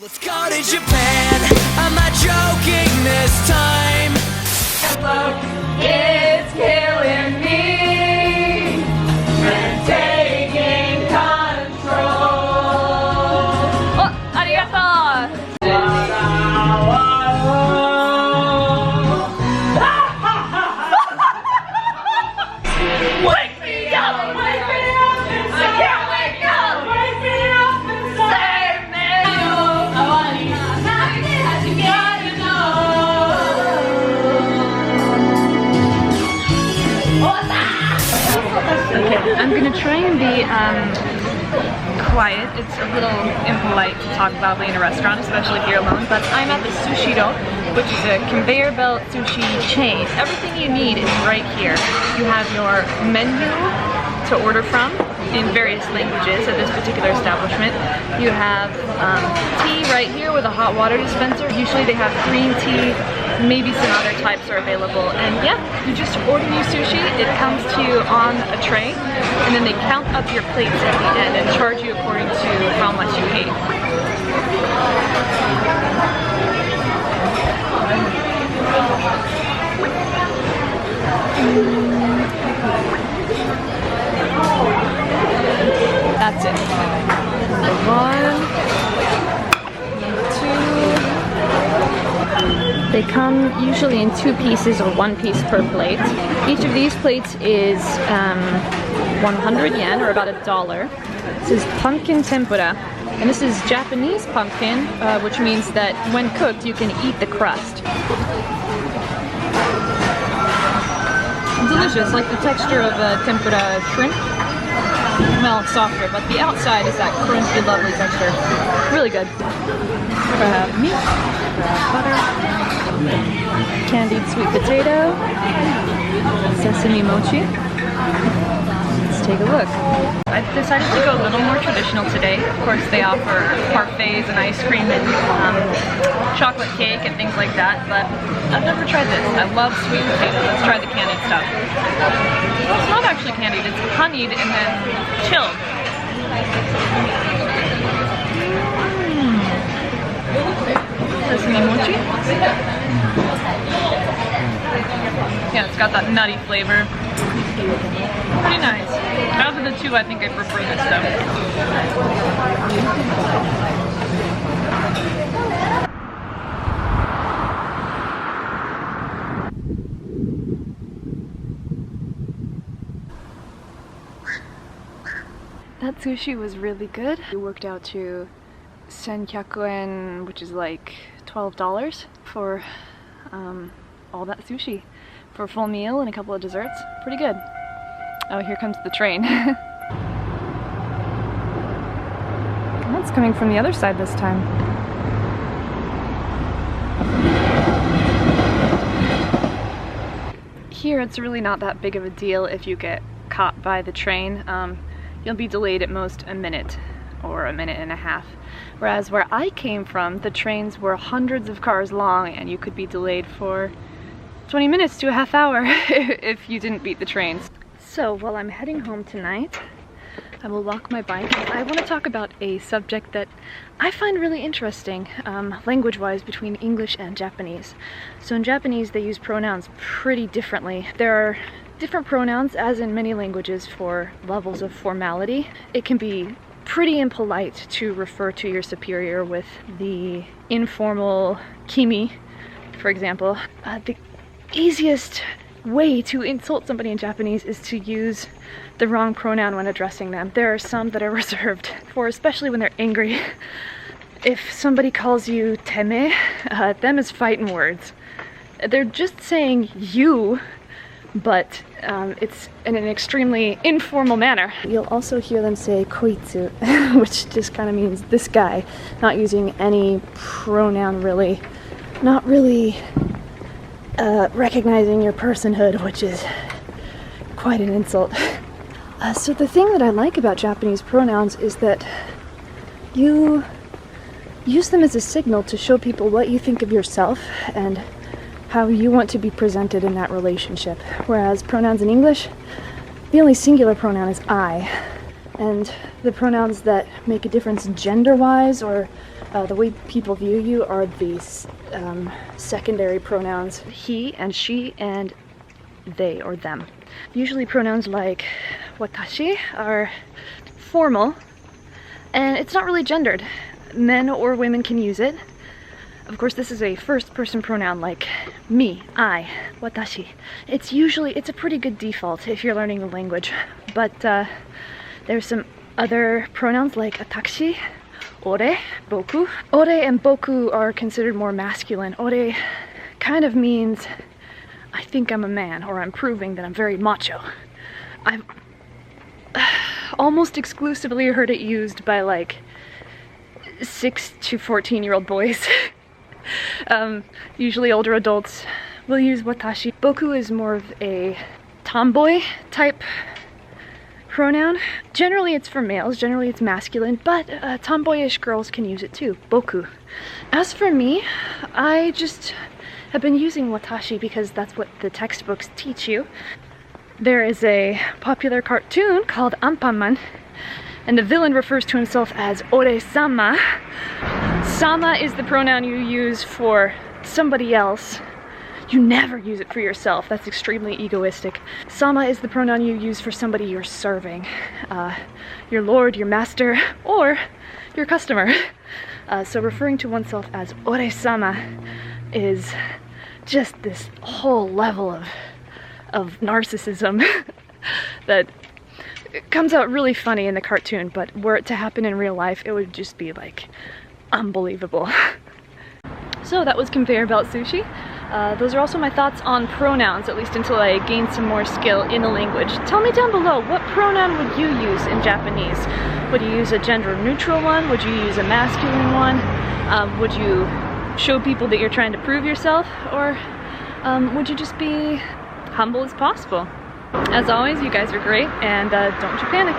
Let's go to Japan. I'm not joking this time. Look, it's killing me and taking control. Oh, arigato. Wake me up, wake me up, I can't wake up, wake me up and save me. Okay, I'm gonna try and be quiet. It's a little impolite to talk loudly in a restaurant, especially if you're alone, but I'm at the Sushiro, which is a conveyor belt sushi chain. Everything you need is right here. You have your menu to order from in various languages at this particular establishment. You have tea right here with a hot water dispenser. Usually they have green tea, maybe some other types are available. And yeah, you just order your sushi, it comes to you on a tray, and then they count up your plates at the end and charge you according to how much you ate. That's it. Number one, number two. They come usually in 2 pieces or 1 piece per plate. Each of these plates is 100 yen or about $1. This is pumpkin tempura. And this is Japanese pumpkin, which means that when cooked you can eat the crust. Delicious, like the texture of a tempura shrimp. Well, softer, but the outside is that crunchy, lovely texture. Really good. Crab meat, crab butter, candied sweet potato, sesame mochi. Let's take a look. I decided to go a little more traditional today. Of course, they offer parfaits and ice cream and chocolate cake and things like that, but I've never tried this. I love sweet potato. Let's try the candied stuff. Well, it's not actually candied, it's honeyed and then chilled. Sesame mochi. Yeah, it's got that nutty flavor. Pretty nice. Out of the 2, I think I prefer this though. That sushi was really good. It worked out to 1,100 yen, which is like $12 for all that sushi. For a full meal and a couple of desserts. Pretty good. Oh, here comes the train. That's coming from the other side this time. Here it's really not that big of a deal if you get caught by the train. You'll be delayed at most a minute or a minute and a half. Whereas where I came from, the trains were hundreds of cars long and you could be delayed for 20 minutes to a half hour if you didn't beat the trains. So while I'm heading home tonight, I will walk my bike. I want to talk about a subject that I find really interesting, language-wise, between English and Japanese. So in Japanese, they use pronouns pretty differently. There are different pronouns, as in many languages, for levels of formality. It can be pretty impolite to refer to your superior with the informal kimi, for example. The easiest way to insult somebody in Japanese is to use the wrong pronoun when addressing them. There are some that are reserved for, especially when they're angry. If somebody calls you teme, them is fighting words. They're just saying you, but it's in an extremely informal manner. You'll also hear them say koitsu, which just kind of means this guy, not using any pronoun really, not really recognizing your personhood, which is quite an insult. So the thing that I like about Japanese pronouns is that you use them as a signal to show people what you think of yourself and how you want to be presented in that relationship. Whereas pronouns in English, the only singular pronoun is I. And the pronouns that make a difference gender-wise or The way people view you are these secondary pronouns, he and she and they or them. Usually pronouns like watashi are formal, and it's not really gendered. Men or women can use it. Of course, this is a first person pronoun like me, I, watashi. It's a pretty good default if you're learning the language. But there's some other pronouns like atakushi, ore, boku. Ore and boku are considered more masculine. Ore kind of means I think I'm a man, or I'm proving that I'm very macho. I've almost exclusively heard it used by like 6 to 14-year-old boys. Usually older adults will use watashi. Boku is more of a tomboy type pronoun. Generally it's for males, generally it's masculine, but tomboyish girls can use it too, boku. As for me, I just have been using watashi because that's what the textbooks teach you. There is a popular cartoon called Anpanman, and the villain refers to himself as Ore-sama. Sama is the pronoun you use for somebody else. You never use it for yourself. That's extremely egoistic. Sama is the pronoun you use for somebody you're serving. Your lord, your master, or your customer. So referring to oneself as Ore-sama is just this whole level of narcissism that comes out really funny in the cartoon, but were it to happen in real life, it would just be like unbelievable. So that was conveyor belt sushi. Those are also my thoughts on pronouns, at least until I gain some more skill in the language. Tell me down below, what pronoun would you use in Japanese? Would you use a gender neutral one? Would you use a masculine one? Would you show people that you're trying to prove yourself? Or would you just be humble as possible? As always, you guys are great, and don't you panic.